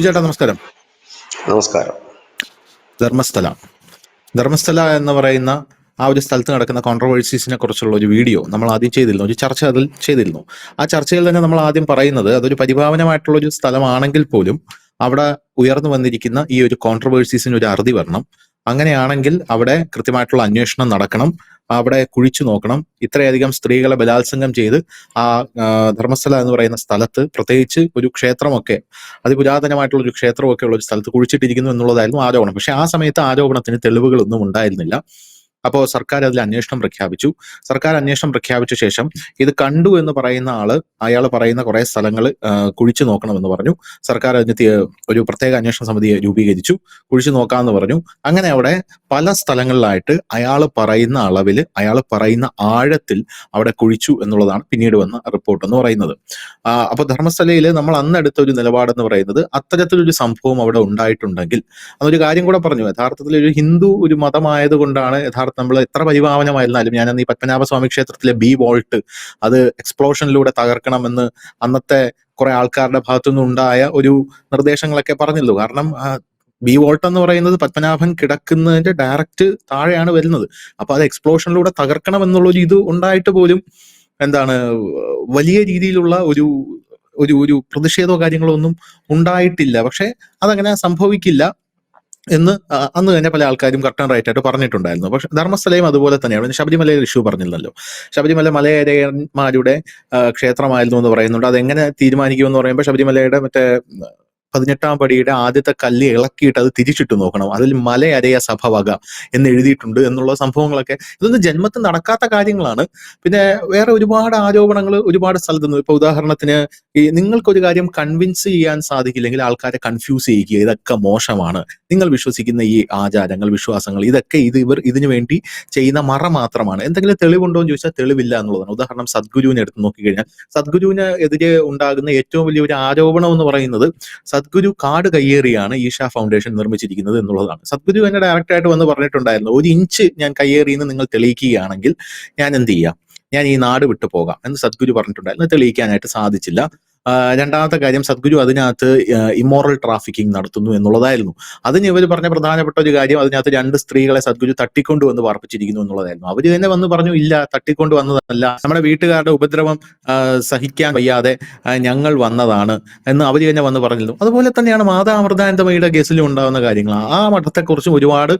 ചേട്ടാ നമസ്കാരം. നമസ്കാരം. ധർമ്മസ്ഥല ധർമ്മസ്ഥല എന്ന് പറയുന്ന ആ ഒരു സ്ഥലത്ത് നടക്കുന്ന കോൺട്രവേഴ്സീസിനെ കുറിച്ചുള്ള ഒരു വീഡിയോ നമ്മൾ ആദ്യം ചെയ്തിരുന്നു, ഒരു ചർച്ച അതിൽ ചെയ്തിരുന്നു. ആ ചർച്ചയിൽ തന്നെ നമ്മൾ ആദ്യം പറയുന്നത് അതൊരു പരിപാവനമായിട്ടുള്ള ഒരു സ്ഥലമാണെങ്കിൽ പോലും അവിടെ ഉയർന്നു വന്നിരിക്കുന്ന ഈ ഒരു കോൺട്രവേഴ്സീസിന് ഒരു അറുതി വരണം. അങ്ങനെയാണെങ്കിൽ അവിടെ കൃത്യമായിട്ടുള്ള അന്വേഷണം നടക്കണം, അവിടെ കുഴിച്ചു നോക്കണം. ഇത്രയധികം സ്ത്രീകളെ ബലാത്സംഗം ചെയ്ത് ആ ധർമ്മസ്ഥല എന്ന് പറയുന്ന സ്ഥലത്ത്, പ്രത്യേകിച്ച് ഒരു ക്ഷേത്രമൊക്കെ, അതിപുരാതനമായിട്ടുള്ള ഒരു ക്ഷേത്രമൊക്കെ ഉള്ള ഒരു സ്ഥലത്ത് കുഴിച്ചിട്ടിരിക്കുന്നു എന്നുള്ളതായിരുന്നു ആരോപണം. പക്ഷെ ആ സമയത്ത് ആരോപണത്തിന് തെളിവുകളൊന്നും ഉണ്ടായിരുന്നില്ല. അപ്പോൾ സർക്കാർ അതിൽ അന്വേഷണം പ്രഖ്യാപിച്ചു. സർക്കാർ അന്വേഷണം പ്രഖ്യാപിച്ച ശേഷം ഇത് കണ്ടു എന്ന് പറയുന്ന അയാൾ പറയുന്ന കുറെ സ്ഥലങ്ങൾ കുഴിച്ചു നോക്കണമെന്ന് പറഞ്ഞു. സർക്കാർ അതിന് ഒരു പ്രത്യേക അന്വേഷണ സമിതിയെ രൂപീകരിച്ചു. കുഴിച്ചു നോക്കാമെന്ന് പറഞ്ഞു. അങ്ങനെ അവിടെ പല സ്ഥലങ്ങളിലായിട്ട് അയാൾ പറയുന്ന അളവിൽ, അയാൾ പറയുന്ന ആഴത്തിൽ അവിടെ കുഴിച്ചു എന്നുള്ളതാണ് പിന്നീട് വന്ന റിപ്പോർട്ട് എന്ന് പറയുന്നത്. അപ്പൊ ധർമ്മസ്ഥലയിൽ നമ്മൾ അന്നെടുത്ത ഒരു നിലപാടെന്ന് പറയുന്നത്, അത്തരത്തിലൊരു സംഭവം അവിടെ ഉണ്ടായിട്ടുണ്ടെങ്കിൽ അതൊരു കാര്യം കൂടെ പറഞ്ഞു. യഥാർത്ഥത്തിൽ ഒരു ഹിന്ദു ഒരു മതമായതുകൊണ്ടാണ് നമ്മൾ എത്ര പരിപാവനമായിരുന്നാലും, ഞാൻ അന്ന് ഈ പത്മനാഭസ്വാമി ക്ഷേത്രത്തിലെ ബി വോൾട്ട് അത് എക്സ്പ്ലോഷനിലൂടെ തകർക്കണമെന്ന് അന്നത്തെ കുറെ ആൾക്കാരുടെ ഭാഗത്തുനിന്ന് ഉണ്ടായ ഒരു നിർദ്ദേശങ്ങളൊക്കെ പറഞ്ഞല്ലോ. കാരണം ബി വോൾട്ട് എന്ന് പറയുന്നത് പത്മനാഭൻ കിടക്കുന്നതിന്റെ ഡയറക്റ്റ് താഴെയാണ് വരുന്നത്. അപ്പൊ അത് എക്സ്പ്ലോഷനിലൂടെ തകർക്കണം എന്നുള്ളൊരു ഇത് ഉണ്ടായിട്ട് പോലും വലിയ രീതിയിലുള്ള ഒരു ഒരു ഒരു പ്രതിഷേധമോ കാര്യങ്ങളോ ഒന്നും ഉണ്ടായിട്ടില്ല. പക്ഷെ അതങ്ങനെ സംഭവിക്കില്ല എന്ന് അന്ന് തന്നെ പല ആൾക്കാരും കറക്റ്റ് ആൻഡ് റൈറ്റ് ആയിട്ട് പറഞ്ഞിട്ടുണ്ടായിരുന്നു. പക്ഷെ ധർമ്മസ്ഥലയും അതുപോലെ തന്നെയാണ്. ശബരിമലയിൽ ഇഷ്യൂ പറഞ്ഞില്ലല്ലോ. ശബരിമല മലയരയന്മാരുടെ ക്ഷേത്രമായിരുന്നു എന്ന് പറയുന്നുണ്ട്. അതെങ്ങനെ തീരുമാനിക്കുമെന്ന് പറയുമ്പോൾ ശബരിമലയുടെ മറ്റേ 18-ാം പടിയുടെ ആദ്യത്തെ കല്ല് ഇളക്കിയിട്ട് അത് തിരിച്ചിട്ട് നോക്കണം, അതിൽ മലയരയ സഭ വക എന്ന് എഴുതിയിട്ടുണ്ട് എന്നുള്ള സംഭവങ്ങളൊക്കെ ഇതൊന്നും ജന്മത്തിൽ നടക്കാത്ത കാര്യങ്ങളാണ്. പിന്നെ വേറെ ഒരുപാട് ആരോപണങ്ങൾ ഒരുപാട് സ്ഥലത്ത് നിന്ന്. ഇപ്പൊ ഉദാഹരണത്തിന്, ഈ നിങ്ങൾക്കൊരു കാര്യം കൺവിൻസ് ചെയ്യാൻ സാധിക്കില്ലെങ്കിൽ ആൾക്കാരെ കൺഫ്യൂസ് ചെയ്യിക്കുക, ഇതൊക്കെ മോശമാണ്, നിങ്ങൾ വിശ്വസിക്കുന്ന ഈ ആചാരങ്ങൾ, വിശ്വാസങ്ങൾ, ഇതൊക്കെ ഇവർ ഇതിനു വേണ്ടി ചെയ്യുന്ന മറ മാത്രമാണ്. എന്തെങ്കിലും തെളിവുണ്ടോ എന്ന് ചോദിച്ചാൽ തെളിവില്ല എന്നുള്ളതാണ്. ഉദാഹരണം സദ്ഗുരുവിനെ എടുത്ത് നോക്കിക്കഴിഞ്ഞാൽ, സദ്ഗുരുവിന് എതിരെ ഉണ്ടാകുന്ന ഏറ്റവും വലിയ ഒരു ആരോപണം എന്ന് പറയുന്നത് സദ്ഗുരു കാട് കയ്യേറിയാണ് ഈഷ ഫൗണ്ടേഷൻ നിർമ്മിച്ചിരിക്കുന്നത് എന്നുള്ളതാണ്. സദ്ഗുരു എന്നെ ഡയറക്റ്റ് ആയിട്ട് വന്ന് പറഞ്ഞിട്ടുണ്ടായിരുന്നു, 1 ഇഞ്ച് ഞാൻ കയ്യേറിയെന്ന് നിങ്ങൾ തെളിയിക്കുകയാണെങ്കിൽ ഞാൻ എന്ത് ചെയ്യാം, ഞാൻ ഈ നാട് വിട്ടു പോകാം എന്ന് സദ്ഗുരു പറഞ്ഞിട്ടുണ്ടായിരുന്നു. തെളിയിക്കാനായിട്ട് സാധിച്ചില്ല. രണ്ടാമത്തെ കാര്യം, സദ്ഗുരു അതിനകത്ത് ഇമ്മോറൽ ട്രാഫിക്കിംഗ് നടത്തുന്നു എന്നുള്ളതായിരുന്നു. അതിന് ഇവർ പറഞ്ഞ പ്രധാനപ്പെട്ട ഒരു കാര്യം, അതിനകത്ത് 2 സ്ത്രീകളെ സദ്ഗുരു തട്ടിക്കൊണ്ടുവന്ന് പാർപ്പിച്ചിരിക്കുന്നു എന്നുള്ളതായിരുന്നു. അവര് തന്നെ വന്ന് പറഞ്ഞു, ഇല്ല, തട്ടിക്കൊണ്ട് വന്നതല്ല, നമ്മുടെ വീട്ടുകാരുടെ ഉപദ്രവം സഹിക്കാൻ വയ്യാതെ ഞങ്ങൾ വന്നതാണ് എന്ന് അവര് തന്നെ വന്ന് പറഞ്ഞിരുന്നു. അതുപോലെ തന്നെയാണ് മാതാ അമൃതാനന്ദമയുടെ കേസിലും ഉണ്ടാകുന്ന കാര്യങ്ങൾ. ആ മഠത്തെക്കുറിച്ചും ഒരുപാട്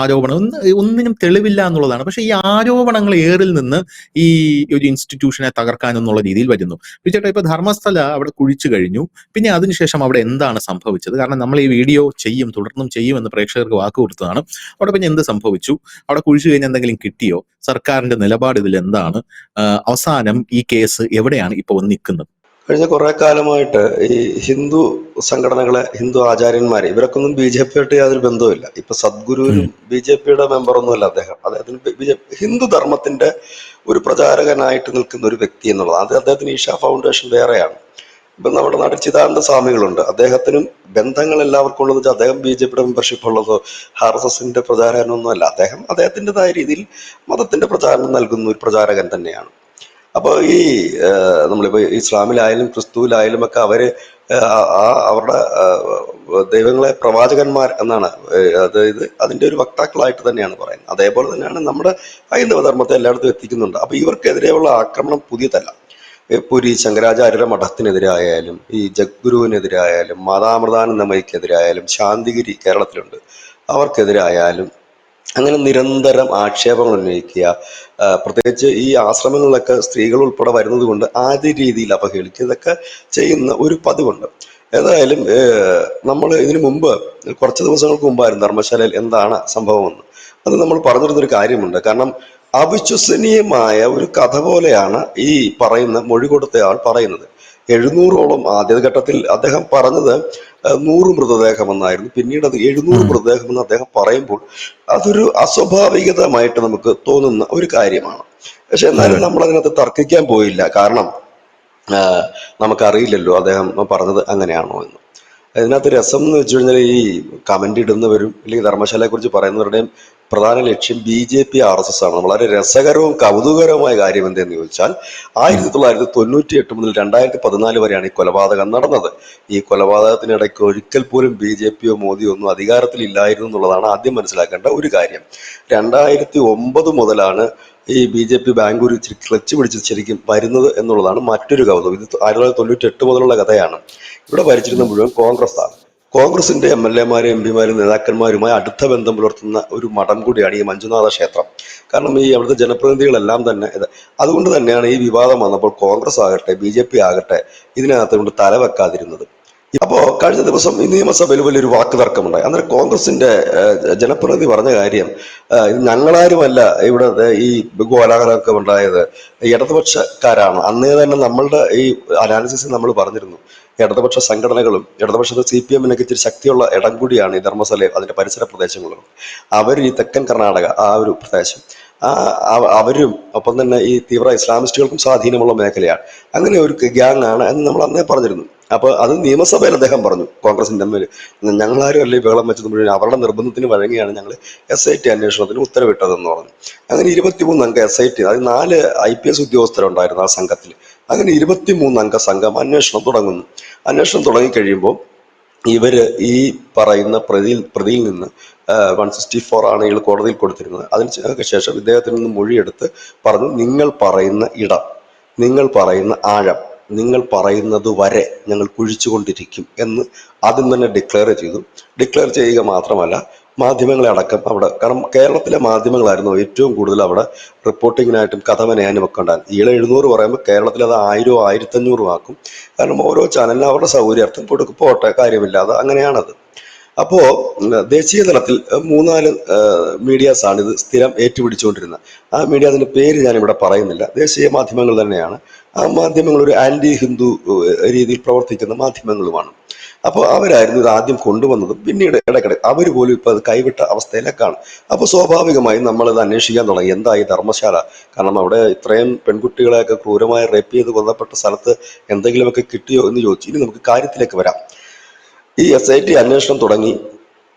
ആരോപണം, ഒന്നിനും തെളിവില്ല എന്നുള്ളതാണ്. പക്ഷെ ഈ ആരോപണങ്ങൾ ഏറിൽ നിന്ന് ഈ ഒരു ഇൻസ്റ്റിറ്റ്യൂഷനെ തകർക്കാനെന്നുള്ള രീതിയിൽ വരുന്നു. ചേട്ടാ, ഇപ്പൊ ധർമ്മസ്ഥല അവിടെ കുഴിച്ചു കഴിഞ്ഞു, പിന്നെ അതിനുശേഷം അവിടെ എന്താണ് സംഭവിച്ചത്? കാരണം നമ്മൾ ഈ വീഡിയോ തുടർന്നും ചെയ്യും എന്ന് പ്രേക്ഷകർക്ക് വാക്ക് കൊടുത്തതാണ്. അവിടെ പിന്നെ എന്ത് സംഭവിച്ചു? അവിടെ കുഴിച്ചു കഴിഞ്ഞാൽ എന്തെങ്കിലും കിട്ടിയോ? സർക്കാരിന്റെ നിലപാട് ഇതിൽ എന്താണ്? അവസാനം ഈ കേസ് എവിടെയാണ് ഇപ്പോൾ നിൽക്കുന്നത്? കഴിഞ്ഞ കുറെ കാലമായിട്ട് ഈ ഹിന്ദു സംഘടനകളെ, ഹിന്ദു ആചാര്യന്മാരെ, ഇവരൊക്കൊന്നും ബി ജെ പി ആയിട്ട് യാതൊരു ബന്ധവുമില്ല. ഇപ്പൊ സദ്ഗുരുവിനും ബി ജെ പിയുടെ മെമ്പറൊന്നുമല്ല അദ്ദേഹം. അദ്ദേഹത്തിന് ഹിന്ദു ധർമ്മത്തിന്റെ ഒരു പ്രചാരകനായിട്ട് നിൽക്കുന്ന ഒരു വ്യക്തി എന്നുള്ളത്. അദ്ദേഹത്തിന് ഈഷ ഫൗണ്ടേഷൻ വേറെയാണ്. ഇപ്പൊ നമ്മുടെ നാട്ടിൽ ചിദാനന്ദ സ്വാമികളുണ്ട്, അദ്ദേഹത്തിനും ബന്ധങ്ങൾ എല്ലാവർക്കും ഉള്ളതെന്ന് വെച്ചാൽ അദ്ദേഹം ബി ജെ പിയുടെ മെമ്പർഷിപ്പ് ഉള്ളതോ RSSന്റെ പ്രചാരകനൊന്നും അല്ല. അദ്ദേഹത്തിൻ്റെതായ രീതിയിൽ മതത്തിന്റെ പ്രചാരണം നൽകുന്ന ഒരു പ്രചാരകൻ തന്നെയാണ്. അപ്പോൾ ഈ നമ്മളിപ്പോൾ ഇസ്ലാമിലായാലും ക്രിസ്തുവിലായാലും ഒക്കെ അവര് അവരുടെ ദൈവങ്ങളെ പ്രവാചകന്മാർ എന്നാണ്, അതായത് അതിന്റെ ഒരു വക്താക്കളായിട്ട് തന്നെയാണ് പറയുന്നത്. അതേപോലെ തന്നെയാണ് നമ്മുടെ ഹൈന്ദവ ധർമ്മത്തെ എല്ലായിടത്തും എത്തിക്കുന്നുണ്ട്. അപ്പൊ ഇവർക്കെതിരെയുള്ള ആക്രമണം പുതിയതല്ല. പുരി ശങ്കരാചാര്യരുടെ മഠത്തിനെതിരായാലും, ഈ ജഗ്ഗുരുവിനെതിരായാലും, മാതാമൃതാനന്ദമയ്ക്കെതിരായാലും, ശാന്തിഗിരി കേരളത്തിലുണ്ട്, അവർക്കെതിരായാലും അങ്ങനെ നിരന്തരം ആക്ഷേപങ്ങൾ ഉന്നയിക്കുക. പ്രത്യേകിച്ച് ഈ ആശ്രമങ്ങളിലൊക്കെ സ്ത്രീകൾ ഉൾപ്പെടെ വരുന്നത് കൊണ്ട് ആദ്യ രീതിയിൽ അപഹേളിക്കുക, ഇതൊക്കെ ചെയ്യുന്ന ഒരു പതിവുണ്ട്. ഏതായാലും നമ്മൾ ഇതിനു മുമ്പ് കുറച്ച് ദിവസങ്ങൾക്ക് മുമ്പായിരുന്നു ധർമ്മശാലയിൽ എന്താണ് സംഭവമെന്ന്. അത് നമ്മൾ പറഞ്ഞിരുന്നൊരു കാര്യമുണ്ട്. കാരണം അവിശ്വസനീയമായ ഒരു കഥ പോലെയാണ് ഈ പറയുന്ന മൊഴി കൊടുത്തയാൾ പറയുന്നത്. 700ഓളം ആദ്യഘട്ടത്തിൽ അദ്ദേഹം പറഞ്ഞത് 100 മൃതദേഹമെന്നായിരുന്നു. പിന്നീട് അത് 700 മൃതദേഹമെന്ന് അദ്ദേഹം പറയുമ്പോൾ അതൊരു അസ്വാഭാവികതമായിട്ട് നമുക്ക് തോന്നുന്ന ഒരു കാര്യമാണ്. പക്ഷെ എന്നാലും നമ്മൾ അതിനകത്ത് തർക്കിക്കാൻ പോയില്ല. കാരണം നമുക്കറിയില്ലല്ലോ അദ്ദേഹം പറഞ്ഞത് അങ്ങനെയാണോ എന്ന്. ഇതിനകത്ത് രസം എന്ന് വെച്ച് കഴിഞ്ഞാൽ, ഈ കമന്റ് ഇടുന്നവരും അല്ലെങ്കിൽ ധർമ്മശാലയെ കുറിച്ച് പറയുന്നവരുടെയും പ്രധാന ലക്ഷ്യം BJP RSS ആണ്. വളരെ രസകരവും കൗതുകരവുമായ കാര്യം എന്തെന്ന് ചോദിച്ചാൽ 1998 മുതൽ 2014 വരെയാണ് ഈ കൊലപാതകം നടന്നത്. ഈ കൊലപാതകത്തിനിടയ്ക്ക് ഒരിക്കൽ പോലും BJPയോ മോദിയോ ഒന്നും അധികാരത്തിലില്ലായിരുന്നു എന്നുള്ളതാണ് ആദ്യം മനസ്സിലാക്കേണ്ട ഒരു കാര്യം. 2009 മുതലാണ് ഈ BJP ബാംഗ്ലൂർ ഇച്ചിരി ക്ലച്ച് പിടിച്ച് ശരിക്കും വരുന്നത് എന്നുള്ളതാണ് മറ്റൊരു കൗതുകം. ഇത് 1998 മുതലുള്ള കഥയാണ്. ഇവിടെ ഭരിച്ചിരുന്ന മുഴുവൻ കോൺഗ്രസ്സാണ്. കോൺഗ്രസിന്റെ MLA-മാരും MP-മാരും നേതാക്കന്മാരുമായി അടുത്ത ബന്ധം പുലർത്തുന്ന ഒരു മഠം കൂടിയാണ് ഈ മഞ്ജുനാഥ ക്ഷേത്രം. കാരണം ഈ അവിടുത്തെ ജനപ്രതിനിധികളെല്ലാം തന്നെ അതുകൊണ്ട് തന്നെയാണ് ഈ വിവാദം വന്നപ്പോൾ കോൺഗ്രസ് ആകട്ടെ BJP ആകട്ടെ ഇതിനകത്ത് കൊണ്ട് തലവെക്കാതിരുന്നത്. അപ്പോ കഴിഞ്ഞ ദിവസം ഈ നിയമസഭയിൽ വലിയൊരു വാക്ക് തർക്കമുണ്ടായി. അന്നേരം കോൺഗ്രസിന്റെ ജനപ്രതിനിധി പറഞ്ഞ കാര്യം, ഇത് ഞങ്ങളാരുമല്ല ഇവിടെ ഈ കോലാഹലമൊക്കെ ഉണ്ടായത്, ഇടതുപക്ഷക്കാരാണ്. അന്നേ തന്നെ നമ്മളുടെ ഈ അനാലിസിസ് നമ്മൾ പറഞ്ഞിരുന്നു, ഇടതുപക്ഷ സംഘടനകളും ഇടതുപക്ഷത്തെ CPM-നൊക്കെ ഇച്ചിരി ശക്തിയുള്ള ഇടം കൂടിയാണ് ഈ ധർമ്മസ്ഥലയും അതിന്റെ പരിസര പ്രദേശങ്ങളും. അവർ ഈ തെക്കൻ കർണാടക ആ ഒരു പ്രദേശം അവരും ഒപ്പം തന്നെ ഈ തീവ്ര ഇസ്ലാമിസ്റ്റുകൾക്കും സ്വാധീനമുള്ള മേഖലയാണ്. അങ്ങനെ ഒരു ഗ്യാങ് ആണ് എന്ന് നമ്മൾ അന്നേ പറഞ്ഞിരുന്നു. അപ്പൊ അത് നിയമസഭയിൽ അദ്ദേഹം പറഞ്ഞു, കോൺഗ്രസിന്റെ തമ്മിൽ ഞങ്ങളാരും അല്ലേ ബഹളം വെച്ചത് മുഴുവൻ അവരുടെ നിർബന്ധത്തിന് വഴങ്ങിയാണ് ഞങ്ങൾ SIT അന്വേഷണത്തിന് ഉത്തരവിട്ടതെന്ന് പറഞ്ഞു. അങ്ങനെ 23 അംഗ SIT, അതായത് 4 IPS ഉദ്യോഗസ്ഥരുണ്ടായിരുന്നു ആ സംഘത്തിൽ. അങ്ങനെ 23 അംഗ സംഘം അന്വേഷണം തുടങ്ങുന്നു. അന്വേഷണം തുടങ്ങിക്കഴിയുമ്പോൾ ഇവര് ഈ പറയുന്ന പ്രതിയിൽ നിന്ന് 164 ആണ് ഇയാൾ കോടതിയിൽ കൊടുത്തിരുന്നത്. അതിന് ശേഷം ഇദ്ദേഹത്തിൽ നിന്ന് മൊഴിയെടുത്ത് പറഞ്ഞു, നിങ്ങൾ പറയുന്ന ഇടം, നിങ്ങൾ പറയുന്ന ആഴം, നിങ്ങൾ പറയുന്നത് വരെ ഞങ്ങൾ കുഴിച്ചുകൊണ്ടിരിക്കും എന്ന് ആദ്യം തന്നെ ഡിക്ലെയർ ചെയ്തു. ഡിക്ലെയർ ചെയ്യുക മാത്രമല്ല, മാധ്യമങ്ങളെ അടക്കം അവിടെ, കാരണം കേരളത്തിലെ മാധ്യമങ്ങളായിരുന്നു ഏറ്റവും കൂടുതൽ അവിടെ റിപ്പോർട്ടിങ്ങിനായിട്ടും കഥ മെനയാനും ഒക്കെ ഉണ്ടായിരുന്നു. 700 പറയുമ്പോൾ കേരളത്തിൽ അത് 1000 1500 ആക്കും. കാരണം ഓരോ ചാനലിനും അവരുടെ സൗകര്യാർത്ഥം പോട്ടെ, കാര്യമില്ലാതെ അങ്ങനെയാണത്. അപ്പോ ദേശീയ തലത്തിൽ 3-4 മീഡിയാസ് ആണ് ഇത് സ്ഥിരം ഏറ്റുപിടിച്ചുകൊണ്ടിരുന്നത്. ആ മീഡിയ, അതിന്റെ പേര് ഞാനിവിടെ പറയുന്നില്ല, ദേശീയ മാധ്യമങ്ങൾ തന്നെയാണ്. ആ മാധ്യമങ്ങൾ ഒരു ആന്റി ഹിന്ദു രീതിയിൽ പ്രവർത്തിക്കുന്ന മാധ്യമങ്ങളുമാണ്. അപ്പോൾ അവരായിരുന്നു ഇത് ആദ്യം കൊണ്ടുവന്നതും. പിന്നീട് ഇടയ്ക്കിടെ അവർ പോലും ഇപ്പൊ അത് കൈവിട്ട അവസ്ഥയിലേക്കാണ്. അപ്പോൾ സ്വാഭാവികമായും നമ്മളത് അന്വേഷിക്കാൻ തുടങ്ങി, എന്തായി ധർമ്മശാല, കാരണം അവിടെ ഇത്രയും പെൺകുട്ടികളെയൊക്കെ ക്രൂരമായി റേപ്പ് ചെയ്ത് കൊല്ലപ്പെട്ട സ്ഥലത്ത് എന്തെങ്കിലുമൊക്കെ കിട്ടിയോ എന്ന് ചോദിച്ചു. ഇനി നമുക്ക് കാര്യത്തിലേക്ക് വരാം. ഈ SIT അന്വേഷണം തുടങ്ങി.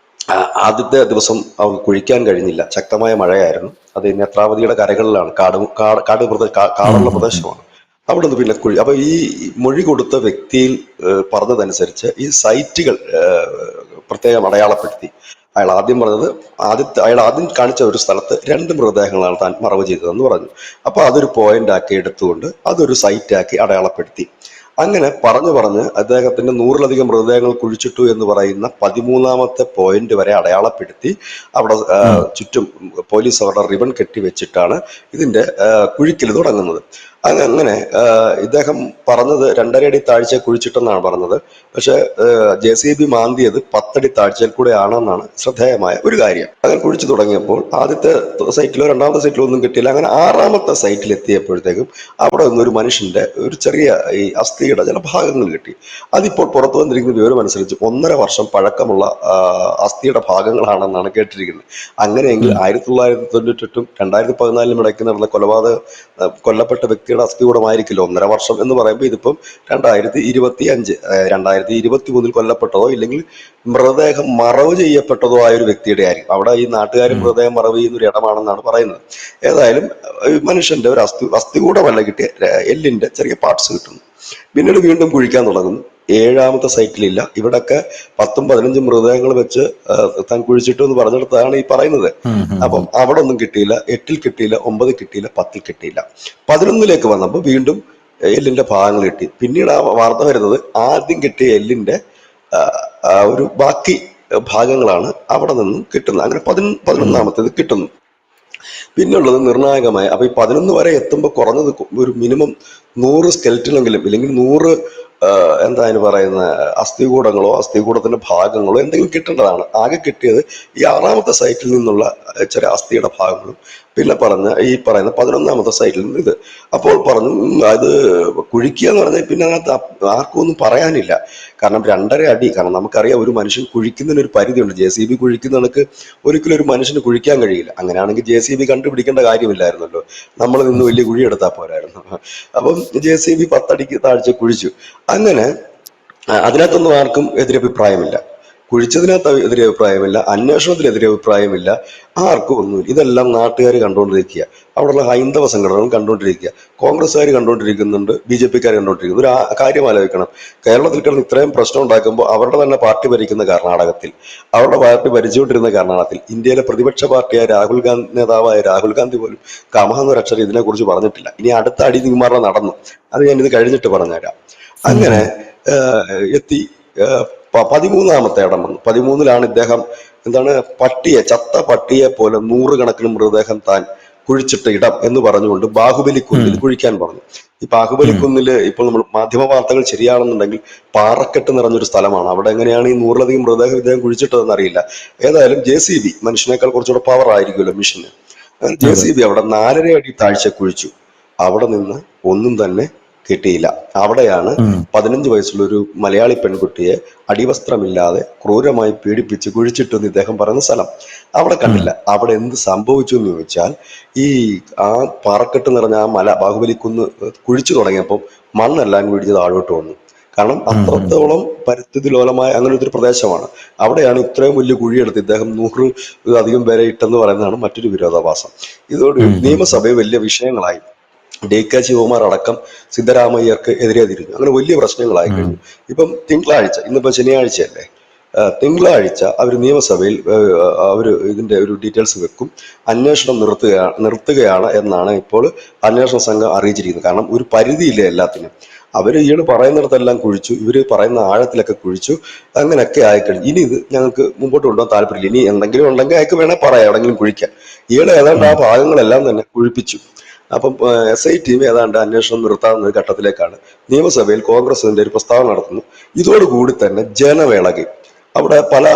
ആദ്യത്തെ ദിവസം അവർക്ക് കുഴിക്കാൻ കഴിഞ്ഞില്ല, ശക്തമായ മഴയായിരുന്നു. അത് നേത്രാവതിയുടെ കരകളിലാണ്, കാടുള്ള പ്രദേശമാണ്. അവിടെ നിന്ന് പിന്നെ അപ്പൊ ഈ മൊഴി കൊടുത്ത വ്യക്തിയിൽ പറഞ്ഞതനുസരിച്ച് ഈ സൈറ്റുകൾ പ്രത്യേകം അടയാളപ്പെടുത്തി. അയാൾ ആദ്യം കാണിച്ച ഒരു സ്ഥലത്ത് 2 മൃതദേഹങ്ങളാണ് താൻ മറവ് ചെയ്തതെന്ന് പറഞ്ഞു. അപ്പൊ അതൊരു പോയിന്റ് ആക്കി എടുത്തുകൊണ്ട് അതൊരു സൈറ്റാക്കി അടയാളപ്പെടുത്തി. അങ്ങനെ പറഞ്ഞ് അദ്ദേഹത്തിന്റെ 100-ലധികം മൃതദേഹങ്ങൾ കുഴിച്ചിട്ടു എന്ന് പറയുന്ന 13ാമത്തെ പോയിന്റ് വരെ അടയാളപ്പെടുത്തി അവിടെ ചുറ്റും പോലീസ് അവരുടെ റിബൺ കെട്ടി വെച്ചിട്ടാണ് ഇതിന്റെ കുഴിക്കൽ തുടങ്ങുന്നത്. അങ്ങനെ ഇദ്ദേഹം പറഞ്ഞത് 2.5 അടി താഴ്ച കുഴിച്ചിട്ടെന്നാണ് പറഞ്ഞത്. പക്ഷെ JCB മാന്തിയത് 10 അടി താഴ്ചയിൽ കൂടെ ആണെന്നാണ് ശ്രദ്ധേയമായ ഒരു കാര്യം. അങ്ങനെ കുഴിച്ചു തുടങ്ങിയപ്പോൾ ആദ്യത്തെ സൈറ്റിലോ 2ാമത്തെ സൈറ്റിലോ ഒന്നും കിട്ടിയില്ല. അങ്ങനെ 6ാമത്തെ സൈറ്റിൽ എത്തിയപ്പോഴത്തേക്കും അവിടെ നിന്നൊരു മനുഷ്യന്റെ ഒരു ചെറിയ ഈ അസ്ഥിയുടെ ചില ഭാഗങ്ങൾ കിട്ടി. അതിപ്പോൾ പുറത്തു വന്നിരിക്കുന്ന വിവരം അനുസരിച്ച് 1.5 വർഷം പഴക്കമുള്ള അസ്ഥിയുടെ ഭാഗങ്ങളാണെന്നാണ് കേട്ടിരിക്കുന്നത്. അങ്ങനെയെങ്കിൽ 1998-ഉം 2014-ലും ഇടയ്ക്ക് നടന്ന കൊല്ലപ്പെട്ട വ്യക്തിയുടെ അസ്ഥികൂടമായിരിക്കില്ല 1.5 വർഷം എന്ന് പറയുമ്പോൾ. ഇതിപ്പം 2025 2023 കൊല്ലപ്പെട്ടതോ ഇല്ലെങ്കിൽ മൃതദേഹം മറവ് ചെയ്യപ്പെട്ടതോ ആയ ഒരു വ്യക്തിയുടെ ആയിരിക്കും. അവിടെ ഈ നാട്ടുകാരും മൃതദേഹം മറവ് ചെയ്യുന്ന ഒരു ഇടമാണെന്നാണ് പറയുന്നത്. ഏതായാലും മനുഷ്യന്റെ ഒരു അസ്ഥികൂടമല്ല കിട്ടിയ, എല്ലിന്റെ ചെറിയ പാർട്സ് കിട്ടുന്നു. പിന്നീട് വീണ്ടും കുഴിക്കാൻ തുടങ്ങുന്നു. 7ാമത്തെ സൈറ്റിലില്ല. ഇവിടൊക്കെ 10-15 മൃതദേഹങ്ങൾ വെച്ച് താൻ കുഴിച്ചിട്ടു എന്ന് പറഞ്ഞിടത്താണ് ഈ പറയുന്നത്. അപ്പം അവിടെ ഒന്നും കിട്ടിയില്ല. 8-ൽ കിട്ടിയില്ല, 9-ൽ കിട്ടിയില്ല, 10-ൽ കിട്ടിയില്ല. 11-ലേക്ക് വന്നപ്പോൾ വീണ്ടും എല്ലിന്റെ ഭാഗങ്ങൾ കിട്ടി. പിന്നീട് ആ വാർത്ത വരുന്നത് ആദ്യം കിട്ടിയ എല്ലിന്റെ ഒരു ബാക്കി ഭാഗങ്ങളാണ് അവിടെ നിന്നും കിട്ടുന്നത്. അങ്ങനെ 11ാമത്തേത് കിട്ടുന്നു. പിന്നുള്ളത് നിർണായകമായ, അപ്പൊ ഈ 11 വരെ എത്തുമ്പോൾ കുറഞ്ഞത് ഒരു മിനിമം 100 സ്കെൽറ്റനെങ്കിലും ഇല്ലെങ്കിൽ 100 എന്താ അതിന് പറയുന്ന അസ്ഥികൂടത്തിന്റെ ഭാഗങ്ങളോ എന്തെങ്കിലും കിട്ടേണ്ടതാണ്. ആകെ കിട്ടിയത് ഈ 6ാമത്തെ സൈറ്റിൽ നിന്നുള്ള ചെറിയ അസ്ഥിയുടെ ഭാഗങ്ങളും പിന്നെ ഈ പറയുന്ന 11ാമത്തെ സൈറ്റിൽ നിന്ന് ഇത്. അപ്പോൾ പറഞ്ഞു അത് കുഴിക്കുക എന്ന് പറഞ്ഞാൽ പിന്നെ അതിനകത്ത് ആർക്കും ഒന്നും പറയാനില്ല. കാരണം 2.5 അടി, കാരണം നമുക്കറിയാം ഒരു മനുഷ്യൻ കുഴിക്കുന്നതിന് ഒരു പരിധിയുണ്ട്. JCB കുഴിക്കുന്ന കണക്ക് ഒരിക്കലും ഒരു മനുഷ്യന് കുഴിക്കാൻ കഴിയില്ല. അങ്ങനെയാണെങ്കിൽ JCB കണ്ടുപിടിക്കേണ്ട കാര്യമില്ലായിരുന്നല്ലോ, നമ്മൾ നിന്ന് വലിയ കുഴി എടുത്താൽ പോരായിരുന്നു. അപ്പം JCB 10 അടിക്ക് താഴ്ച കുഴിച്ചു. അങ്ങനെ അതിനകത്തൊന്നും ആർക്കും എതിരഭിപ്രായമില്ല. കുഴിച്ചതിനകത്ത് എതിരെ അഭിപ്രായമില്ല, അന്വേഷണത്തിനെതിരെ അഭിപ്രായമില്ല, ആർക്കും ഒന്നുമില്ല. ഇതെല്ലാം നാട്ടുകാർ കണ്ടുകൊണ്ടിരിക്കുക, അവിടെയുള്ള ഹൈന്ദവ സംഘടനകൾ കണ്ടുകൊണ്ടിരിക്കുക, കോൺഗ്രസ്സുകാർ കണ്ടുകൊണ്ടിരിക്കുന്നുണ്ട്, BJP-ക്കാർ കണ്ടുകൊണ്ടിരിക്കുന്നു. ഒരു കാര്യം ആലോചിക്കണം, കേരളത്തിൽ കിടന്ന് ഇത്രയും പ്രശ്നം ഉണ്ടാക്കുമ്പോൾ അവരുടെ തന്നെ പാർട്ടി ഭരിക്കുന്ന കർണാടകത്തിൽ, അവരുടെ പാർട്ടി ഭരിച്ചുകൊണ്ടിരുന്ന കർണാടകത്തിൽ ഇന്ത്യയിലെ പ്രതിപക്ഷ പാർട്ടിയായ നേതാവായ രാഹുൽ ഗാന്ധി പോലും കമാന്നൊരു അക്ഷരം ഇതിനെക്കുറിച്ച് പറഞ്ഞിട്ടില്ല. ഇനി അടുത്ത അടി നിമാറ നടന്നു, അത് ഞാനിത് കഴിഞ്ഞിട്ട് പറഞ്ഞുതരാം. അങ്ങനെ എത്തി 13ാമത്തെ ഇടം വന്നു. 13ലാണ് ഇദ്ദേഹം ചത്ത പട്ടിയെ പോലെ 100 കണക്കിന് മൃതദേഹം താൻ കുഴിച്ചിട്ട ഇടം എന്ന് പറഞ്ഞുകൊണ്ട് ബാഹുബലി കുന്നിൽ കുഴിക്കാൻ പറഞ്ഞു. ഈ ബാഹുബലി കുന്നില് ഇപ്പോൾ നമ്മൾ മാധ്യമ വാർത്തകൾ ശരിയാണെന്നുണ്ടെങ്കിൽ പാറക്കെട്ട് നിറഞ്ഞൊരു സ്ഥലമാണ്. അവിടെ എങ്ങനെയാണ് ഈ 100ലധികം മൃതദേഹം ഇദ്ദേഹം കുഴിച്ചിട്ടതെന്ന് അറിയില്ല. ഏതായാലും JCB, മനുഷ്യനേക്കാൾ കുറച്ചുകൂടെ പവർ ആയിരിക്കുമല്ലോ മെഷീന്, JCB അവിടെ 4.5 അടി താഴ്ച കുഴിച്ചു. അവിടെ നിന്ന് ഒന്നും തന്നെ കിട്ടിയില്ല. അവിടെയാണ് 15 വയസ്സുള്ള ഒരു മലയാളി പെൺകുട്ടിയെ അടിവസ്ത്രമില്ലാതെ ക്രൂരമായി പീഡിപ്പിച്ച് കുഴിച്ചിട്ടെന്ന് ഇദ്ദേഹം പറയുന്ന സ്ഥലം. അവിടെ കണ്ടില്ല. അവിടെ എന്ത് സംഭവിച്ചു എന്ന് ചോദിച്ചാൽ, ആ പാറക്കെട്ട് നിറഞ്ഞ ആ ബാഹുബലി കുന്ന് കുഴിച്ചു തുടങ്ങിയപ്പോൾ മണ്ണെല്ലാം വീടിച്ച് താഴോട്ട് വന്നു. കാരണം അത്രത്തോളം പരിസ്ഥിതി ലോലമായ അങ്ങനെ ഒരു പ്രദേശമാണ്. അവിടെയാണ് ഇത്രയും വലിയ കുഴിയെടുത്ത് ഇദ്ദേഹം 100 അധികം പേരെ ഇട്ടെന്ന് പറയുന്നതാണ് മറ്റൊരു വിരോധാഭാസം. ഇതോട് നിയമസഭയിൽ വലിയ വിഷയങ്ങളായി. DK ശിവകുമാർ അടക്കം സിദ്ധരാമയ്യർക്ക് എതിരെ തിരിഞ്ഞു. അങ്ങനെ വലിയ പ്രശ്നങ്ങളായി കഴിഞ്ഞു. ഇപ്പം തിങ്കളാഴ്ച, ഇന്നിപ്പോ ശനിയാഴ്ചയല്ലേ, തിങ്കളാഴ്ച അവർ നിയമസഭയിൽ ഇതിന്റെ ഒരു ഡീറ്റെയിൽസ് വെക്കും. അന്വേഷണം നിർത്തുകയാണ് എന്നാണ് ഇപ്പോൾ അന്വേഷണ സംഘം അറിയിച്ചിരിക്കുന്നത്. കാരണം ഒരു പരിധിയില്ലേ എല്ലാത്തിനും. ഇയാൾ പറയുന്നിടത്തെല്ലാം കുഴിച്ചു, ഇവര് പറയുന്ന ആഴത്തിലൊക്കെ കുഴിച്ചു, അങ്ങനെയൊക്കെ ആയിക്കഴിഞ്ഞു. ഇനി ഇത് ഞങ്ങൾക്ക് മുമ്പോട്ട് കൊണ്ടുപോകാൻ താല്പര്യമില്ല, ഇനി എന്തെങ്കിലും ഉണ്ടെങ്കിൽ അയക്ക് വേണേൽ പറയാം, എവിടെങ്കിലും കുഴിക്കാൻ. ഇയാൾ ഏതാണ്ട് ആ ഭാഗങ്ങളെല്ലാം തന്നെ കുഴിപ്പിച്ചു. അപ്പം SI ടീം ഏതാണ്ട് അന്വേഷണം നിർത്താവുന്ന ഒരു ഘട്ടത്തിലേക്കാണ്. നിയമസഭയിൽ കോൺഗ്രസിന്റെ ഒരു പ്രസ്താവന നടത്തുന്നു. ഇതോടുകൂടി തന്നെ ജനവേളകി അവിടെ പല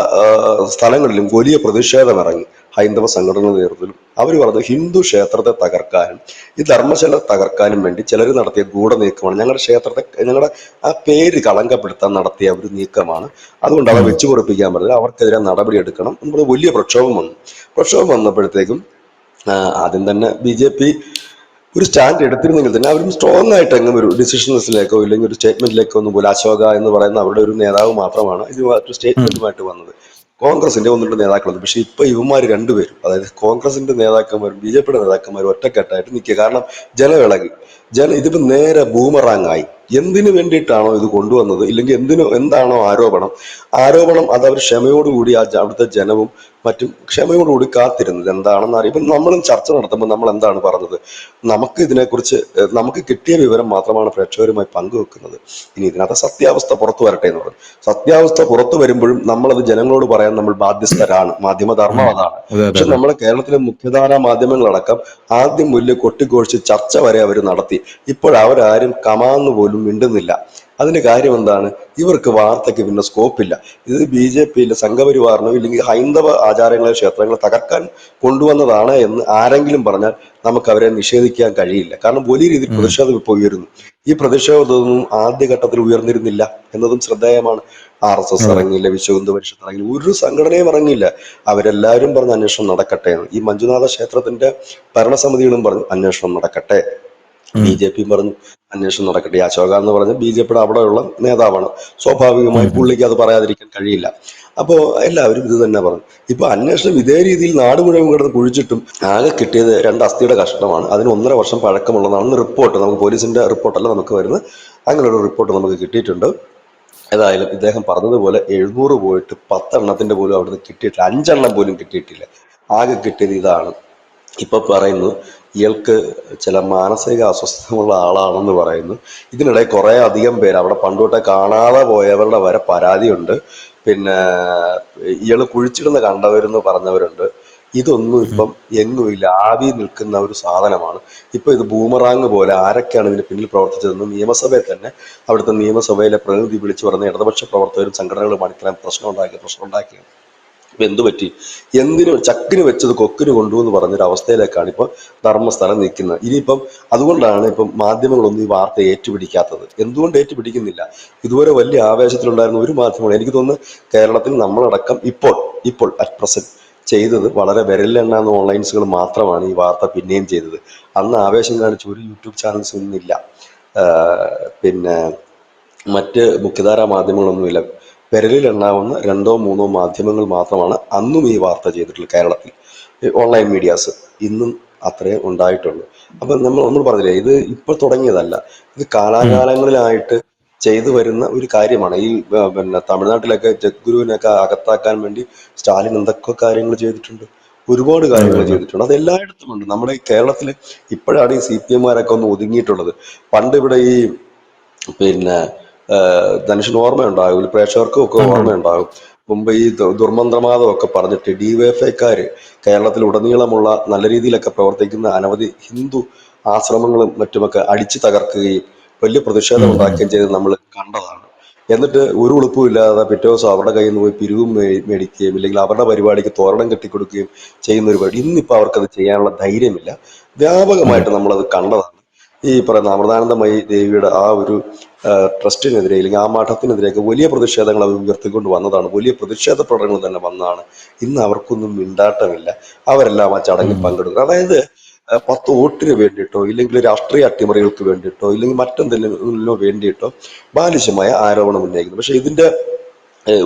സ്ഥലങ്ങളിലും വലിയ പ്രതിഷേധം ഇറങ്ങി. ഹൈന്ദവ സംഘടനകളുടെ നേതൃത്വത്തിലും അവർ പറഞ്ഞു ഹിന്ദു ക്ഷേത്രത്തെ തകർക്കാനും ഈ ധർമ്മശാല തകർക്കാനും വേണ്ടി ചിലർ നടത്തിയ ഗൂഢനീക്കമാണ്. ഞങ്ങളുടെ ക്ഷേത്രത്തെ, ഞങ്ങളുടെ ആ പേര് കളങ്കപ്പെടുത്താൻ നടത്തിയ ഒരു നീക്കമാണ്. അതുകൊണ്ട് അവ വെച്ചു പൊറപ്പിക്കാൻ പറ്റില്ല, അവർക്കെതിരെ നടപടി എടുക്കണം. നമ്മൾ വലിയ പ്രക്ഷോഭം വന്നു. പ്രക്ഷോഭം വന്നപ്പോഴത്തേക്കും ആദ്യം തന്നെ BJP ഒരു സ്റ്റാൻഡ് എടുത്തിരുന്നെങ്കിൽ തന്നെ അവരും സ്ട്രോങ് ആയിട്ട് എങ്ങും ഒരു ഡിസിഷൻസിലേക്കോ ഇല്ലെങ്കിൽ ഒരു സ്റ്റേറ്റ്മെന്റിലേക്കോ ഒന്നും പോലും, അശോക എന്ന് പറയുന്ന അവരുടെ ഒരു നേതാവ് മാത്രമാണ് ഇതുമായിട്ട് സ്റ്റേറ്റ്മെന്റുമായിട്ട് വന്നത്. കോൺഗ്രസിന്റെ 1-2 നേതാക്കളുണ്ട്. പക്ഷെ ഇപ്പൊ ഇവന്മാർ രണ്ടുപേരും, അതായത് കോൺഗ്രസിന്റെ നേതാക്കന്മാരും BJP-യുടെ നേതാക്കന്മാരും ഒറ്റക്കെട്ടായിട്ട് നിൽക്കുക. കാരണം ജനവിളകി, ഇതിപ്പോ നേരെ ബൂമറാങ് ആയി. എന്തിനു വേണ്ടിയിട്ടാണോ ഇത് കൊണ്ടുവന്നത്, ഇല്ലെങ്കിൽ എന്താണോ ആരോപണം അത് അവർ ക്ഷമയോടുകൂടി അവിടുത്തെ ജനവും മറ്റും ക്ഷമയോടുകൂടി കാത്തിരുന്നത് എന്താണെന്ന് അറിയാം. ഇപ്പം നമ്മളും ചർച്ച നടത്തുമ്പോൾ നമ്മൾ എന്താണ് പറഞ്ഞത്, നമുക്ക് ഇതിനെക്കുറിച്ച് നമുക്ക് കിട്ടിയ വിവരം മാത്രമാണ് പ്രേക്ഷകരുമായി പങ്കുവെക്കുന്നത്. ഇനി ഇതിനകത്ത് സത്യാവസ്ഥ പുറത്തു വരട്ടെ എന്ന് പറഞ്ഞു. സത്യാവസ്ഥ പുറത്തു വരുമ്പോഴും നമ്മളത് ജനങ്ങളോട് പറയാൻ നമ്മൾ ബാധ്യസ്ഥരാണ്. മാധ്യമധർമ്മം അതാണ്. പക്ഷെ നമ്മളെ കേരളത്തിലെ മുഖ്യധാരാ മാധ്യമങ്ങളടക്കം ആദ്യം വലിയ കൊട്ടിഘോഷിച്ച് ചർച്ച വരെ അവർ നടത്തി. ഇപ്പോഴവരാരും കമാന്ന് പോലും മിണ്ടുന്നില്ല. അതിന്റെ കാര്യം എന്താണ്? ഇവർക്ക് വാർത്തയ്ക്ക് പിന്നെ സ്കോപ്പില്ല. ഇത് BJP-യിലെ സംഘപരിവാറിനോ ഇല്ലെങ്കിൽ ഹൈന്ദവ ആചാരങ്ങളെ, ക്ഷേത്രങ്ങളെ തകർക്കാൻ കൊണ്ടുവന്നതാണ് എന്ന് ആരെങ്കിലും പറഞ്ഞാൽ നമുക്ക് അവരെ നിഷേധിക്കാൻ കഴിയില്ല. കാരണം വലിയ രീതിയിൽ പ്രതിഷേധം ഇപ്പോൾ ഉയരുന്നു. ഈ പ്രതിഷേധമൊന്നും ആദ്യഘട്ടത്തിൽ ഉയർന്നിരുന്നില്ല എന്നതും ശ്രദ്ധേയമാണ്. RSS ഇറങ്ങിയില്ല, വിശ്വഹിന്ദു പരിഷത്ത് ഇറങ്ങിയില്ല, ഒരു സംഘടനയും ഇറങ്ങിയില്ല. അവരെല്ലാവരും പറഞ്ഞ് അന്വേഷണം നടക്കട്ടെ എന്ന്. ഈ മഞ്ജുനാഥ ക്ഷേത്രത്തിന്റെ ഭരണസമിതികളും പറഞ്ഞു അന്വേഷണം നടക്കട്ടെ. BJP പറഞ്ഞു അന്വേഷണം നടക്കട്ടെ. അശോക എന്ന് പറഞ്ഞ BJP-യുടെ അവിടെയുള്ള നേതാവാണ്. സ്വാഭാവികമായി പുള്ളിക്ക് അത് പറയാതിരിക്കാൻ കഴിയില്ല. അപ്പോ എല്ലാവരും ഇത് തന്നെ പറഞ്ഞു. ഇപ്പൊ അന്വേഷണം ഇതേ രീതിയിൽ നാട് മുഴുവൻ കിടന്ന് കുഴിച്ചിട്ടും ആകെ കിട്ടിയത് 2 അസ്ഥിയുടെ കഷ്ണമാണ്. അതിന് 1.5 വർഷം പഴക്കമുള്ളതാണ് റിപ്പോർട്ട്. നമുക്ക് പോലീസിന്റെ റിപ്പോർട്ടല്ല നമുക്ക് വരുന്നത്, അങ്ങനെ ഒരു റിപ്പോർട്ട് നമുക്ക് കിട്ടിയിട്ടുണ്ട്. ഏതായാലും ഇദ്ദേഹം പറഞ്ഞതുപോലെ 700 പോയിട്ട് 10 എണ്ണത്തിന്റെ പോലും അവിടുന്ന് കിട്ടിയിട്ടില്ല, 5 എണ്ണം പോലും കിട്ടിയിട്ടില്ല. ആകെ കിട്ടിയത് ഇതാണ്. ഇപ്പൊ പറയുന്നു ഇയാൾക്ക് ചില മാനസിക അസ്വസ്ഥതയുള്ള ആളാണെന്ന് പറയുന്നു. ഇതിനിടെ കുറെ അധികം പേര് അവിടെ പണ്ടുതൊട്ടേ കാണാതെ പോയവരുടെ വരെ പരാതിയുണ്ട്. പിന്നെ ഇയാള് കുഴിച്ചിടുന്ന കണ്ടവരെന്ന് പറഞ്ഞവരുണ്ട്. ഇതൊന്നും ഇപ്പം എങ്ങുമില്ല, ആവി നിൽക്കുന്ന ഒരു സാധനമാണ്. ഇപ്പൊ ഇത് ബൂമറാങ് പോലെ ആരൊക്കെയാണ് ഇതിന് പിന്നിൽ പ്രവർത്തിച്ചതെന്ന് നിയമസഭയിൽ തന്നെ അവിടുത്തെ നിയമസഭയിലെ പ്രതിനിധി വിളിച്ചു പറഞ്ഞ ഇടതുപക്ഷ പ്രവർത്തകരും സംഘടനകളുമാണ് ഇത്രയും പ്രശ്നം ഉണ്ടാക്കിയത്. ഇപ്പൊ എന്തു പറ്റി? ചക്കിന് വെച്ചത് കൊക്കിന് കൊണ്ടു എന്ന് പറഞ്ഞൊരു അവസ്ഥയിലേക്കാണ് ഇപ്പൊ ധർമ്മസ്ഥലം നിൽക്കുന്നത്. ഇനിയിപ്പം അതുകൊണ്ടാണ് ഇപ്പം മാധ്യമങ്ങളൊന്നും ഈ വാർത്ത ഏറ്റുപിടിക്കാത്തത്. എന്തുകൊണ്ട് ഏറ്റുപിടിക്കുന്നില്ല? ഇതുവരെ വലിയ ആവേശത്തിലുണ്ടായിരുന്ന ഒരു മാധ്യമങ്ങൾ, എനിക്ക് തോന്നുന്നു കേരളത്തിൽ നമ്മളടക്കം ഇപ്പോൾ അറ്റ് പ്രസന്റ് ചെയ്തത് വളരെ വിരലിലെണ്ണാവുന്ന ഓൺലൈൻസുകൾ മാത്രമാണ് ഈ വാർത്ത പിന്നെയും ചെയ്തത്. അന്ന് ആവേശം കാണിച്ച ഒരു യൂട്യൂബ് ചാനൽസ് ഇന്നില്ല. പിന്നെ മറ്റ് മുഖ്യധാരാ മാധ്യമങ്ങളൊന്നുമില്ല. വിരലിൽ എണ്ണാവുന്ന 2-3 മാധ്യമങ്ങൾ മാത്രമാണ് അന്നും ഈ വാർത്ത ചെയ്തിട്ടുള്ളത് കേരളത്തിൽ. ഓൺലൈൻ മീഡിയാസ് ഇന്നും അത്രേ ഉണ്ടായിട്ടുള്ളൂ. അപ്പം നമ്മൾ പറഞ്ഞില്ലേ, ഇത് ഇപ്പോൾ തുടങ്ങിയതല്ല, ഇത് ഉം. കാലാകാലങ്ങളിലായിട്ട് ചെയ്തു വരുന്ന ഒരു കാര്യമാണ്. ഈ പിന്നെ തമിഴ്നാട്ടിലൊക്കെ ജഗ്ഗുരുവിനൊക്കെ അകത്താക്കാൻ വേണ്ടി സ്റ്റാലിൻ എന്തൊക്കെ കാര്യങ്ങൾ ചെയ്തിട്ടുണ്ട്, ഒരുപാട് അതെ കാര്യങ്ങൾ അതെ. ചെയ്തിട്ടുണ്ട്. അത് എല്ലായിടത്തും ഉണ്ട്. നമ്മുടെ ഈ കേരളത്തിൽ ഇപ്പോഴാണ് ഈ CPM-മാരൊക്കെ ഒന്ന് ഒതുങ്ങിയിട്ടുള്ളത്. പണ്ട് ഇവിടെ ഈ പിന്നെ ധനുഷിന് ഓർമ്മയുണ്ടാകും, പ്രേക്ഷകർക്കും ഒക്കെ ഉണ്ട് ഉണ്ട്. ഓർമ്മയുണ്ടാകും, മുമ്പ് ഈ ദുർമന്ത്രവാദമൊക്കെ പറഞ്ഞിട്ട് DYFIക്കാര് കേരളത്തിൽ ഉടനീളമുള്ള നല്ല രീതിയിലൊക്കെ പ്രവർത്തിക്കുന്ന അനവധി ഹിന്ദു ആശ്രമങ്ങളും മറ്റുമൊക്കെ അടിച്ചു തകർക്കുകയും വലിയ പ്രതിഷേധം ഉം ഉം. ഉണ്ടാക്കുകയും ചെയ്ത് നമ്മൾ കണ്ടതാണ്. എന്നിട്ട് ഒരു ഉളുപ്പുമില്ലാതെ പിറ്റേ ദിവസം അവരുടെ കയ്യിൽ നിന്ന് പോയി പിരിവും മേടിക്കുകയും ഇല്ലെങ്കിൽ അവരുടെ പരിപാടിക്ക് തോരണം കെട്ടിക്കൊടുക്കുകയും ചെയ്യുന്ന ഒരു പരിപാടി ഇന്നിപ്പോൾ അവർക്കത് ചെയ്യാനുള്ള ധൈര്യമില്ല. അതെ. വ്യാപകമായിട്ട് നമ്മളത് കണ്ടതാണ്. ഈ പറയുന്ന അമൃതാനന്ദമയി ദേവിയുടെ ആ ഒരു ട്രസ്റ്റിനെതിരെ അല്ലെങ്കിൽ ആ മഠത്തിനെതിരെയൊക്കെ വലിയ പ്രതിഷേധങ്ങൾ അവർ ഉയർത്തിക്കൊണ്ട് വന്നതാണ്. വലിയ പ്രതിഷേധ പ്രകടനങ്ങൾ തന്നെ വന്നതാണ്. ഇന്ന് അവർക്കൊന്നും മിണ്ടാട്ടമില്ല. അവരെല്ലാം ആ ചടങ്ങിൽ ഉം. പങ്കെടുക്കുക. അതായത് 10 വോട്ടിന് വേണ്ടിയിട്ടോ ഇല്ലെങ്കിൽ രാഷ്ട്രീയ അട്ടിമറികൾക്ക് വേണ്ടിയിട്ടോ ഇല്ലെങ്കിൽ മറ്റെന്തെങ്കിലും വേണ്ടിയിട്ടോ ബാലിശമായ ആരോപണം ഉന്നയിക്കുന്നു. പക്ഷെ ഇതിന്റെ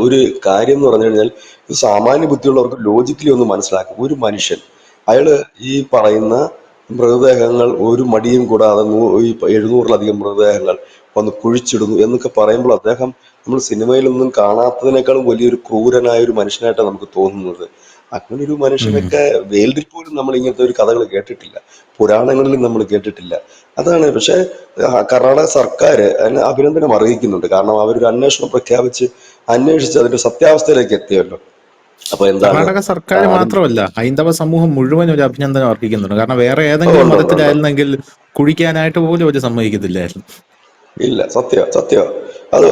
ഒരു കാര്യം എന്ന് പറഞ്ഞു കഴിഞ്ഞാൽ, ഇത് സാമാന്യ ബുദ്ധിയുള്ളവർക്ക് ലോജിക്കലി ഒന്ന് മനസ്സിലാക്കും. ഒരു മനുഷ്യൻ അയാള് ഈ പറയുന്ന മൃതദേഹങ്ങൾ ഒരു മടിയും കൂടാതെ ഈ 700-ലധികം മൃതദേഹങ്ങൾ വന്ന് കുഴിച്ചിടുന്നു എന്നൊക്കെ പറയുമ്പോൾ അദ്ദേഹം നമ്മൾ സിനിമയിലൊന്നും കാണാത്തതിനേക്കാളും വലിയൊരു ക്രൂരനായ ഒരു മനുഷ്യനായിട്ടാണ് നമുക്ക് തോന്നുന്നത്. അങ്ങനെ ഒരു ഉം. മനുഷ്യനൊക്കെ വേൾഡിൽ പോലും നമ്മൾ ഇങ്ങനത്തെ ഒരു കഥകൾ കേട്ടിട്ടില്ല, പുരാണങ്ങളിലും നമ്മൾ കേട്ടിട്ടില്ല. അതാണ്. പക്ഷെ കർണാടക സർക്കാർ അതിന് അഭിനന്ദനം അർഹിക്കുന്നുണ്ട്. കാരണം അവരൊരു അന്വേഷണം പ്രഖ്യാപിച്ച് അന്വേഷിച്ച് അതിന്റെ സത്യാവസ്ഥയിലേക്ക് എത്തിയല്ലോ. അപ്പൊ എന്താണ് കർണാടക സർക്കാർ അതിന് മാത്രമല്ല, ഹൈന്ദവ സമൂഹം മുഴുവൻ ഒരു അഭിനന്ദനം അർപ്പിക്കുന്നുണ്ട്. കാരണം വേറെ ഏതെങ്കിലും ഉണ്ട് ഉണ്ട് ഉണ്ട്. മതത്തിലായിരുന്നെങ്കിൽ കുഴിക്കാനായിട്ട് പോലും അവർ സമ്മതിക്കത്തില്ലായിരുന്നു. ഇല്ല, സത്യം.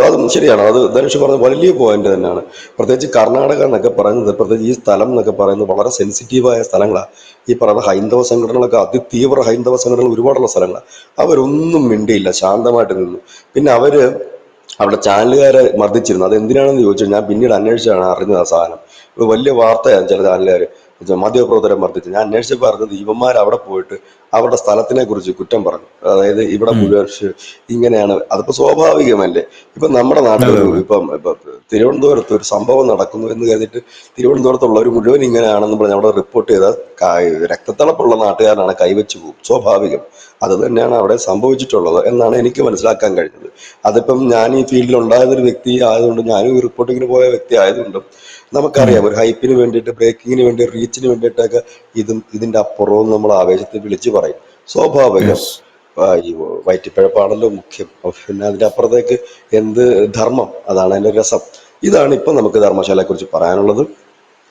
അതും ശരിയാണ്. അത് ധനുഷ് പറഞ്ഞ വലിയ പോയിന്റ് തന്നെയാണ്. പ്രത്യേകിച്ച് കർണാടക എന്നൊക്കെ പറയുന്നത്, പ്രത്യേകിച്ച് ഈ സ്ഥലം എന്നൊക്കെ പറയുന്നത് വളരെ സെൻസിറ്റീവായ സ്ഥലങ്ങളാണ്. ഈ പറയുന്ന ഹൈന്ദവ സംഘടനകളൊക്കെ, അതിതീവ്ര ഹൈന്ദവ സംഘടനകൾ ഒരുപാടുള്ള സ്ഥലങ്ങളാണ്. അവരൊന്നും മിണ്ടിയില്ല, ശാന്തമായിട്ട് നിന്നു. പിന്നെ അവര് അവിടെ ചാനലുകാരെ മർദ്ദിച്ചിരുന്നു. അത് എന്തിനാണെന്ന് ചോദിച്ചാൽ ഞാൻ പിന്നീട് അന്വേഷിച്ചാണ് അറിഞ്ഞത്. ആ സാധനം ഇത് വലിയ വാർത്തയാണ്. ചില ചാനലുകാർ മാധ്യമപ്രവർത്തകരെ മർദ്ദിച്ചു. ഞാൻ അന്വേഷിച്ചപ്പോൾ അറിഞ്ഞത് ഇവന്മാർ അവിടെ പോയിട്ട് അവരുടെ സ്ഥലത്തിനെ കുറിച്ച് കുറ്റം പറഞ്ഞു. അതായത് ഇവിടെ ഉം. മുഴുവൻ ഇങ്ങനെയാണ്. അതിപ്പോ സ്വാഭാവികമല്ലേ. ഇപ്പൊ നമ്മുടെ അതെ നാട്ടിലൊരു അതെ. ഇപ്പൊ തിരുവനന്തപുരത്ത് ഒരു സംഭവം നടക്കുന്നു എന്ന് കരുതിയിട്ട് തിരുവനന്തപുരത്തുള്ളവർ മുഴുവൻ ഇങ്ങനെയാണെന്ന് പറഞ്ഞ് അവിടെ റിപ്പോർട്ട് ചെയ്താൽ രക്തത്തിളപ്പുള്ള നാട്ടുകാരനാണ് കൈവച്ചു പോകും, സ്വാഭാവികം. അത് തന്നെയാണ് അവിടെ സംഭവിച്ചിട്ടുള്ളത് എന്നാണ് എനിക്ക് മനസ്സിലാക്കാൻ കഴിഞ്ഞത്. അതിപ്പം ഞാൻ ഈ ഫീൽഡിൽ ഉണ്ടായിരുന്നൊരു വ്യക്തി ആയതുകൊണ്ട്, ഞാനും ഈ റിപ്പോർട്ടിങ്ങിന് പോയ വ്യക്തി ആയതുകൊണ്ടും ഉം. നമുക്കറിയാം, ഒരു ഹൈപ്പിന് വേണ്ടിയിട്ട്, ബ്രേക്കിങ്ങിന് വേണ്ടി, റീച്ചിന് വേണ്ടിയിട്ടൊക്കെ ഇതിന്റെ അപ്പുറവും നമ്മൾ ആവേശത്തിൽ വിളിച്ചു പറയും, സ്വാഭാവികം. യെസ്. ഈ വയറ്റിപ്പിഴപ്പാണല്ലോ മുഖ്യം. അപ്പൊ പിന്നെ അതിന്റെ അപ്പുറത്തേക്ക് എന്ത് ധർമ്മം? അതാണ് അതിന്റെ രസം. ഇതാണ് ഇപ്പം നമുക്ക് ധർമ്മശാലയെ കുറിച്ച് പറയാനുള്ളത്.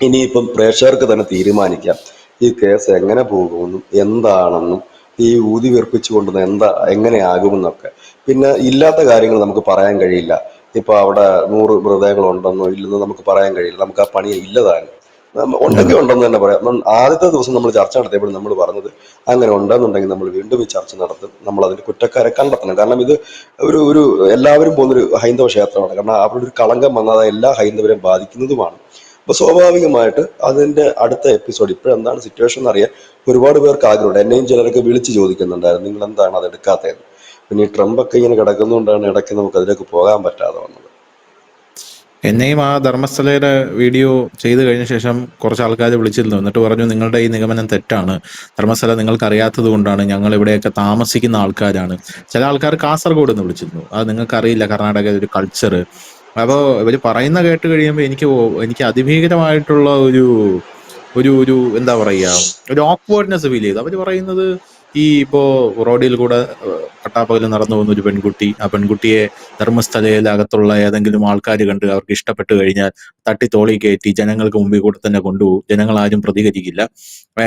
ഇനിയിപ്പം പ്രേക്ഷകർക്ക് തന്നെ തീരുമാനിക്കാം ഈ കേസ് എങ്ങനെ പോകുമെന്നും എന്താണെന്നും ഈ ഊതി വീർപ്പിച്ചു കൊണ്ടുവന്ന് എങ്ങനെയാകുമെന്നൊക്കെ. പിന്നെ ഇല്ലാത്ത കാര്യങ്ങൾ നമുക്ക് പറയാൻ കഴിയില്ല. ഇപ്പൊ അവിടെ 100 മൃതദേഹങ്ങൾ ഉണ്ടെന്നോ ഇല്ലെന്നോ നമുക്ക് പറയാൻ കഴിയില്ല. നമുക്ക് ആ പണി ഇല്ലതാനും. അതെ. ഉണ്ടെങ്കിൽ ഉണ്ടെന്ന് തന്നെ പറയാം. ആദ്യത്തെ ദിവസം നമ്മൾ ചർച്ച നടത്തിയപ്പോൾ നമ്മൾ പറഞ്ഞത് അങ്ങനെ ഉണ്ടെന്നുണ്ടെങ്കിൽ നമ്മൾ വീണ്ടും ഈ ചർച്ച നടത്തും, നമ്മൾ അതിന് കുറ്റക്കാരെ കണ്ടെത്തണം. കാരണം ഇത് ഒരു എല്ലാവരും പോകുന്നൊരു ഹൈന്ദവ ക്ഷേത്രമാണ്. കാരണം അവിടെ ഒരു കളങ്കം വന്നാൽ അത് എല്ലാ ഹൈന്ദവരെയും ബാധിക്കുന്നതുമാണ്. അപ്പൊ സ്വാഭാവികമായിട്ട് അതിന്റെ അടുത്ത എപ്പിസോഡ് ഇപ്പോഴെന്താണ് സിറ്റുവേഷൻ എന്നറിയാൻ ഒരുപാട് പേർക്ക് ആഗ്രഹമുണ്ട്. എന്നെയും ചിലരൊക്കെ വിളിച്ച് ചോദിക്കുന്നുണ്ടായിരുന്നു, നിങ്ങൾ എന്താണ് അത് എടുക്കാത്തതെന്ന്. പിന്നെ ഈ ട്രംപ് ഒക്കെ ഇങ്ങനെ കിടക്കുന്നതുകൊണ്ടാണ് ഇടയ്ക്ക് നമുക്ക് അതിലേക്ക് പോകാൻ പറ്റാതെ വന്നത്. എന്നെയും ആ ധർമ്മസ്ഥലയുടെ വീഡിയോ ചെയ്തു കഴിഞ്ഞ ശേഷം കുറച്ച് ആൾക്കാർ വിളിച്ചിരുന്നു. എന്നിട്ട് പറഞ്ഞു, നിങ്ങളുടെ ഈ നിഗമനം തെറ്റാണ്, ധർമ്മസ്ഥല നിങ്ങൾക്ക് അറിയാത്തത് കൊണ്ടാണ്, ഞങ്ങൾ ഇവിടെയൊക്കെ താമസിക്കുന്ന ആൾക്കാരാണ്. ചില ആൾക്കാർ കാസർഗോഡ് നിന്ന് വിളിച്ചിരുന്നു, അത് നിങ്ങൾക്ക് അറിയില്ല കർണാടക ഒരു കൾച്ചർ. അപ്പോൾ ഇവർ പറയുന്ന കേട്ട് കഴിയുമ്പോൾ എനിക്ക് അതിഭീകരമായിട്ടുള്ള ഒരു ഒരു ഒരു എന്താ പറയുക, ഒരു ഓക്വേർഡ്നെസ് ഫീൽ ചെയ്തു. അവർ പറയുന്നത്, ഈ ഇപ്പോ റോഡിൽ കൂടെ പട്ടാപ്പകൽ നടന്നു പോകുന്ന ഒരു പെൺകുട്ടി, ആ പെൺകുട്ടിയെ ധർമ്മസ്ഥലയിൽ അകത്തുള്ള ഏതെങ്കിലും ആൾക്കാർ കണ്ട് അവർക്ക് ഇഷ്ടപ്പെട്ട് കഴിഞ്ഞാൽ തട്ടി തോളി കയറ്റി ജനങ്ങൾക്ക് മുമ്പിൽ കൂടെ തന്നെ കൊണ്ടുപോകും, ജനങ്ങൾ ആരും പ്രതികരിക്കില്ല.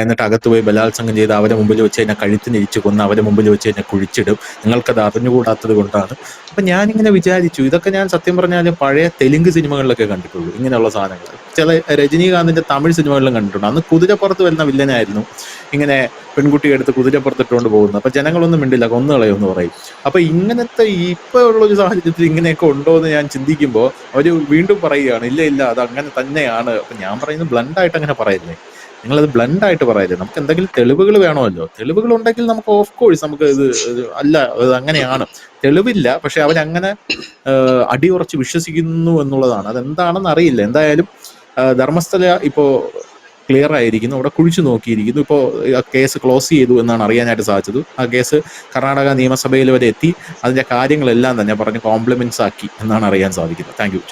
എന്നിട്ട് അകത്ത് പോയി ബലാത്സംഗം ചെയ്ത് അവരെ മുമ്പിൽ വെച്ച് കഴിഞ്ഞാൽ കഴുത്തിനിരിച്ചു കൊന്ന് അവരെ മുമ്പിൽ വെച്ച് കഴിഞ്ഞാൽ കുഴിച്ചിടും. നിങ്ങൾക്കത് അറിഞ്ഞുകൂടാത്തത് കൊണ്ടാണ്. അപ്പൊ ഞാനിങ്ങനെ വിചാരിച്ചു, ഇതൊക്കെ ഞാൻ സത്യം പറഞ്ഞാൽ പഴയ തെലുങ്ക് സിനിമകളിലൊക്കെ കണ്ടിട്ടുള്ളൂ ഇങ്ങനെയുള്ള സാധനങ്ങൾ. ചില രജനീകാന്തിന്റെ തമിഴ് സിനിമകളിലും കണ്ടിട്ടുണ്ട്. അന്ന് കുതിരപ്പുറത്ത് വരുന്ന വില്ലനായിരുന്നു ഇങ്ങനെ പെൺകുട്ടിയെ എടുത്ത് കുതിരപ്പുറത്തിട്ടുകൊണ്ട് പോകുന്നത്. അപ്പൊ ജനങ്ങളൊന്നും മിണ്ടില്ല, കൊന്നുകളയെന്ന് പറയും. അപ്പൊ ഇങ്ങനത്തെ ഇപ്പൊ ഉള്ള ഒരു സാഹചര്യത്തിൽ ഇങ്ങനെയൊക്കെ ഉണ്ടോ എന്ന് ഞാൻ ചിന്തിക്കുമ്പോൾ അവര് വീണ്ടും പറയുകയാണ്, ഇല്ല ഇല്ല അത് അങ്ങനെ തന്നെയാണ്. അപ്പൊ ഞാൻ പറയുന്നത് ബ്ലണ്ടായിട്ട് അങ്ങനെ പറയല്ലേ. നിങ്ങളത് ബ്ലണ്ട് ആയിട്ട് പറയരുത്. നമുക്ക് എന്തെങ്കിലും തെളിവുകൾ വേണമല്ലോ. തെളിവുകൾ ഉണ്ടെങ്കിൽ നമുക്ക് ഓഫ് കോഴ്സ് നമുക്ക് ഇത് അല്ല ഇത് അങ്ങനെയാണ്. തെളിവില്ല, പക്ഷെ അവരങ്ങനെ അടിയുറച്ച് വിശ്വസിക്കുന്നു എന്നുള്ളതാണ്. അതെന്താണെന്ന് അറിയില്ല. എന്തായാലും ധർമ്മസ്ഥല ഇപ്പോ ക്ലിയർ ആയിരിക്കുന്നു, അവിടെ കുഴിച്ചു നോക്കിയിരിക്കുന്നു. ഇപ്പോൾ കേസ് ക്ലോസ് ചെയ്തു എന്നാണ് അറിയാനായിട്ട് സാധിച്ചത്. ആ കേസ് കർണാടക നിയമസഭയിൽ വരെ എത്തി. അതിന്റെ കാര്യങ്ങളെല്ലാം തന്നെ പറഞ്ഞ് കോംപ്ലിമെന്റ്സ് ആക്കി എന്നാണ് അറിയാൻ സാധിക്കുന്നത്. Thank you.